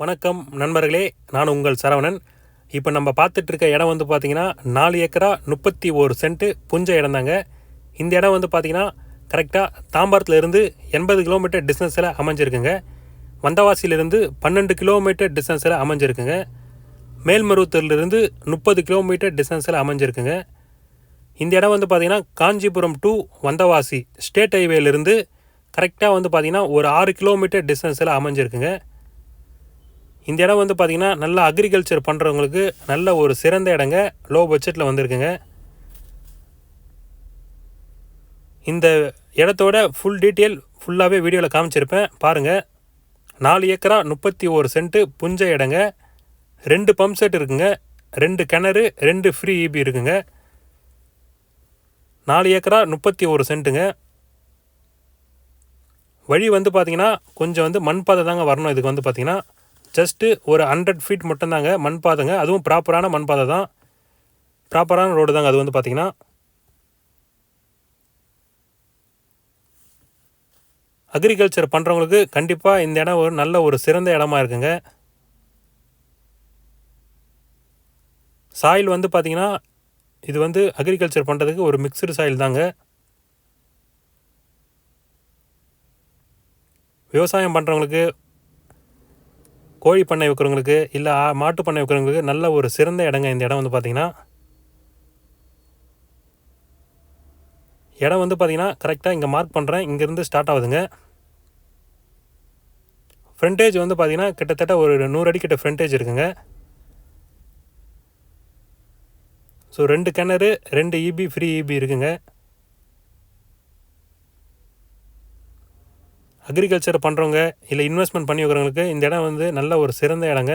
வணக்கம் நண்பர்களே, நான் உங்கள் சரவணன். இப்போ நம்ம பார்த்துட்டு இருக்க இடம் வந்து பார்த்தீங்கன்னா 4 ஏக்கரா 31 சென்ட்டு புஞ்ச இடம் தாங்க. இந்த இடம் வந்து பார்த்தீங்கன்னா கரெக்டாக தாம்பரத்துலேருந்து 80 கிலோமீட்டர் டிஸ்டன்ஸில் அமைஞ்சிருக்குங்க. வந்தவாசியிலிருந்து 12 கிலோமீட்டர் டிஸ்டன்ஸில் அமைஞ்சிருக்குங்க. மேல்மருவத்தூர்லேருந்து 30 கிலோமீட்டர் டிஸ்டன்ஸில் அமைஞ்சிருக்குங்க. இந்த இடம் வந்து பார்த்தீங்கன்னா காஞ்சிபுரம் டு வந்தவாசி ஸ்டேட் ஹைவேலேருந்து கரெக்டாக வந்து பார்த்தீங்கன்னா ஒரு 6 கிலோமீட்டர் டிஸ்டன்ஸில் அமைஞ்சிருக்குங்க. இந்த இடம் வந்து பார்த்திங்கன்னா நல்ல அக்ரிகல்ச்சர் பண்ணுறவங்களுக்கு நல்ல ஒரு சிறந்த இடங்க. லோ பட்ஜெட்டில் வந்திருக்குங்க. இந்த இடத்தோட ஃபுல் டீட்டெயில் ஃபுல்லாகவே வீடியோவில் காமிச்சிருப்பேன் பாருங்கள். 4 ஏக்கரா 31 சென்ட்டு புஞ்ச இடங்க. 2 பம்ப் செட் இருக்குங்க, 2 கிணறு, 2 ஃப்ரீ இபி இருக்குங்க. 4 ஏக்கரா 31 சென்ட்டுங்க. வழி வந்து பார்த்திங்கன்னா கொஞ்சம் வந்து மண்பாதை தாங்க வரணும். இதுக்கு வந்து பார்த்திங்கன்னா ஜஸ்ட்டு ஒரு 100 ஃபீட் மட்டும்தாங்க மண் பாதைங்க. அதுவும் ப்ராப்பரான மண் பாதை தான், ப்ராப்பரான ரோடு தாங்க. அது வந்து பார்த்திங்கன்னா அக்ரிகல்ச்சர் பண்ணுறவங்களுக்கு கண்டிப்பாக இந்த இடம் ஒரு நல்ல ஒரு சிறந்த இடமா இருக்குங்க. சாயில் வந்து பார்த்திங்கன்னா இது வந்து அக்ரிகல்ச்சர் பண்ணுறதுக்கு ஒரு மிக்சடு சாயில் தாங்க. விவசாயம் பண்ணுறவங்களுக்கு, கோழி பண்ணை வைக்கிறவங்களுக்கு, இல்லை மாட்டு பண்ணை வைக்கிறவங்களுக்கு நல்ல ஒரு சிறந்த இடங்க இந்த இடம் வந்து பார்த்திங்கன்னா. இடம் வந்து பார்த்திங்கன்னா கரெக்டாக இங்கே மார்க் பண்ணுறேன், இங்கேருந்து ஸ்டார்ட் ஆகுதுங்க. ஃப்ரண்டேஜ் வந்து பார்த்திங்கன்னா கிட்டத்தட்ட ஒரு 100 அடி கிட்ட ஃப்ரண்டேஜ் இருக்குங்க. ஸோ 2 கிணறு, 2 இபி, ஃப்ரீ இபி இருக்குங்க. அக்ரிகல்ச்சர் பண்ணுறவங்க இல்லை இன்வெஸ்ட்மெண்ட் பண்ணி வைக்கிறவங்களுக்கு இந்த இடம் வந்து நல்ல ஒரு சிறந்த இடங்க.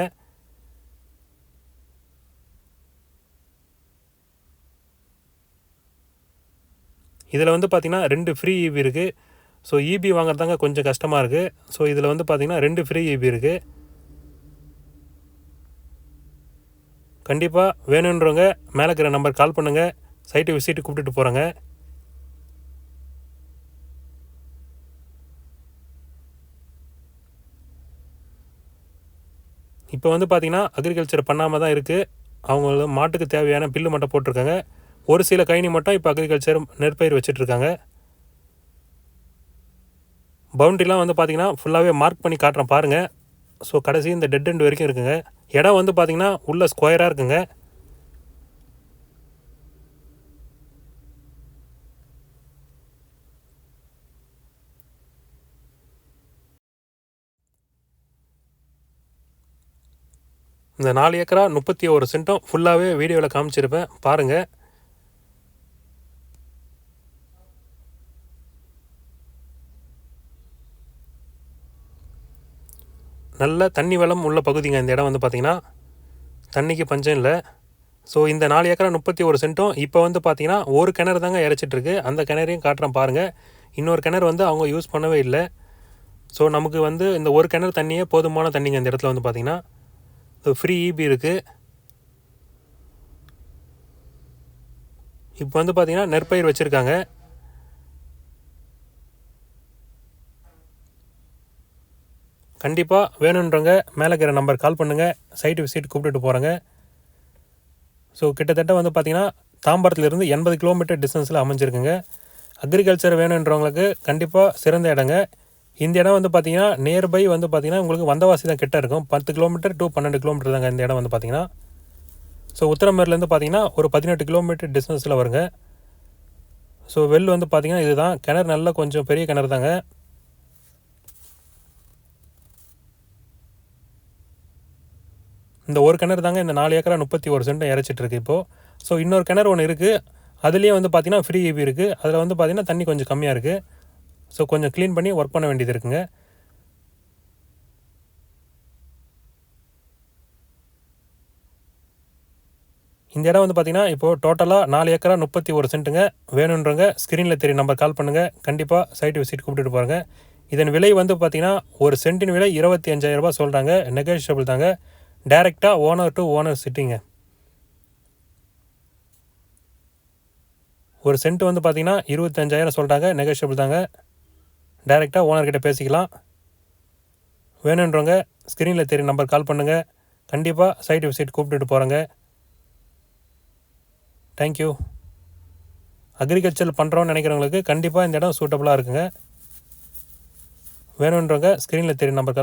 இதில் வந்து பார்த்திங்கன்னா 2 ஃப்ரீ இபி இருக்குது. ஸோ இபி வாங்குறதாங்க கொஞ்சம் கஷ்டமாக இருக்குது. ஸோ இதில் வந்து பார்த்திங்கன்னா 2 ஃப்ரீ இபி இருக்குது. கண்டிப்பாக வேணுன்றவங்க மேலே இருக்கிற நம்பர் கால் பண்ணுங்கள், சைட்டு விசிட்டு கூப்பிட்டுட்டு போகிறேங்க. இப்போ வந்து பார்த்திங்கன்னா அக்ரிகல்ச்சர் பண்ணாமல் தான் இருக்குது. அவங்க மாட்டுக்கு தேவையான பில்லு மட்டும் போட்டிருக்காங்க. ஒரு சில கைனி மட்டும் இப்போ அக்ரிகல்ச்சர் நெற்பயிர் வச்சிட்ருக்காங்க. பவுண்ட்ரிலாம் வந்து பார்த்திங்கன்னா ஃபுல்லாகவே மார்க் பண்ணி காட்டுறேன் பாருங்கள். ஸோ கடைசி இந்த டெட் எண்ட் வரைக்கும் இருக்குங்க. இடம் வந்து பார்த்திங்கன்னா உள்ள ஸ்கொயராக இருக்குங்க. இந்த 4 ஏக்கரா 31 சென்ட்டும் ஃபுல்லாகவே வீடியோவில் காமிச்சிருப்பேன் பாருங்கள். நல்ல தண்ணி வளம் உள்ள பகுதிங்க இந்த இடம் வந்து பார்த்திங்கன்னா. தண்ணிக்கு பஞ்சம் இல்லை. ஸோ இந்த 4 ஏக்கரா 31 சென்ட்டும் இப்போ வந்து பார்த்திங்கன்னா ஒரு கிணறு தாங்க இறைச்சிட்ருக்கு. அந்த கிணறையும் காட்டுறேன் பாருங்கள். இன்னொரு கிணறு வந்து அவங்க யூஸ் பண்ணவே இல்லை. ஸோ நமக்கு வந்து இந்த ஒரு கிணறு தண்ணியே போதுமான தண்ணிங்க இந்த இடத்துல வந்து பார்த்திங்கன்னா. ஃப்ரீ இபி இருக்குது. இப்போ வந்து பார்த்திங்கன்னா நெற்பயிர் வச்சுருக்காங்க. கண்டிப்பாக வேணுன்றவங்க மேலே இருக்கிற நம்பர் கால் பண்ணுங்கள், சைட்டு விசிட் கூப்பிட்டுட்டு போகிறேங்க. ஸோ கிட்டத்தட்ட வந்து பார்த்திங்கன்னா தாம்பரத்துலேருந்து 80 கிலோமீட்டர் டிஸ்டன்ஸில் அமைஞ்சிருக்குங்க. அக்ரிகல்ச்சர் வேணுன்றவங்களுக்கு கண்டிப்பாக சிறந்த இடங்க. இந்த இடம் வந்து பார்த்திங்கன்னா நியர்பை வந்து பார்த்திங்கன்னா உங்களுக்கு வந்தவாசி தான் கிட்ட இருக்கும். 10 கிலோமீட்டர் டு 12 கிலோமீட்டர் தாங்க இந்த இடம் வந்து பார்த்திங்கன்னா. ஸோ உத்திரமேர்லேருந்து பார்த்திங்கன்னா ஒரு 18 கிலோமீட்டர் டிஸ்டன்ஸில் வருங்க. ஸோ வெல் வந்து பார்த்திங்கன்னா இதுதான் கிணறு, நல்லா கொஞ்சம் பெரிய கிணறு தாங்க. இந்த ஒரு கிணறு தாங்க இந்த 4 ஏக்கரா 31 சென்ட்டும் இறைச்சிட்ருக்கு இப்போது. ஸோ இன்னொரு கிணறு ஒன்று இருக்குது, அதுலேயே வந்து பார்த்திங்கன்னா ஃப்ரீ இபி இருக்குது. அதில் வந்து பார்த்திங்கன்னா தண்ணி கொஞ்சம் கம்மியாக இருக்குது. ஸோ கொஞ்சம் க்ளீன் பண்ணி ஒர்க் பண்ண வேண்டியது இருக்குங்க. இந்த இடம் வந்து பார்த்திங்கன்னா இப்போது டோட்டலாக 4 ஏக்கரா 31 சென்ட்டுங்க. வேணுன்றவங்க ஸ்க்ரீனில் தெரிய நம்பர் கால் பண்ணுங்கள். கண்டிப்பாக சைட்டு விசிட் கூப்பிட்டுட்டு போகிறாங்க. இதன் விலை வந்து பார்த்திங்கன்னா ஒரு சென்ட்டின் விலை 25,000 ரூபா சொல்கிறாங்க. நெகோஷியபிள் தாங்க. டைரெக்டாக ஓனர் டு ஓனர் சிட்டிங்க. ஒரு சென்ட் வந்து பார்த்திங்கன்னா 25,000 சொல்கிறாங்க. நெகோஷியபிள் தாங்க. டைரெக்டாக ஓனர்கிட்ட பேசிக்கலாம். வேணுன்றவங்க ஸ்க்ரீனில் தெரியும் நம்பர் கால் பண்ணுங்கள். கண்டிப்பாக சைட் விசிட் கூப்பிட்டுட்டு போகிறேங்க. தேங்க்யூ. அக்ரிகல்ச்சர் பண்ணுறோன்னு நினைக்கிறவங்களுக்கு கண்டிப்பாக இந்த இடம் சூட்டபுளாக இருக்குங்க. வேணுன்றவங்க ஸ்க்ரீனில் தெரியும் நம்பர் கால்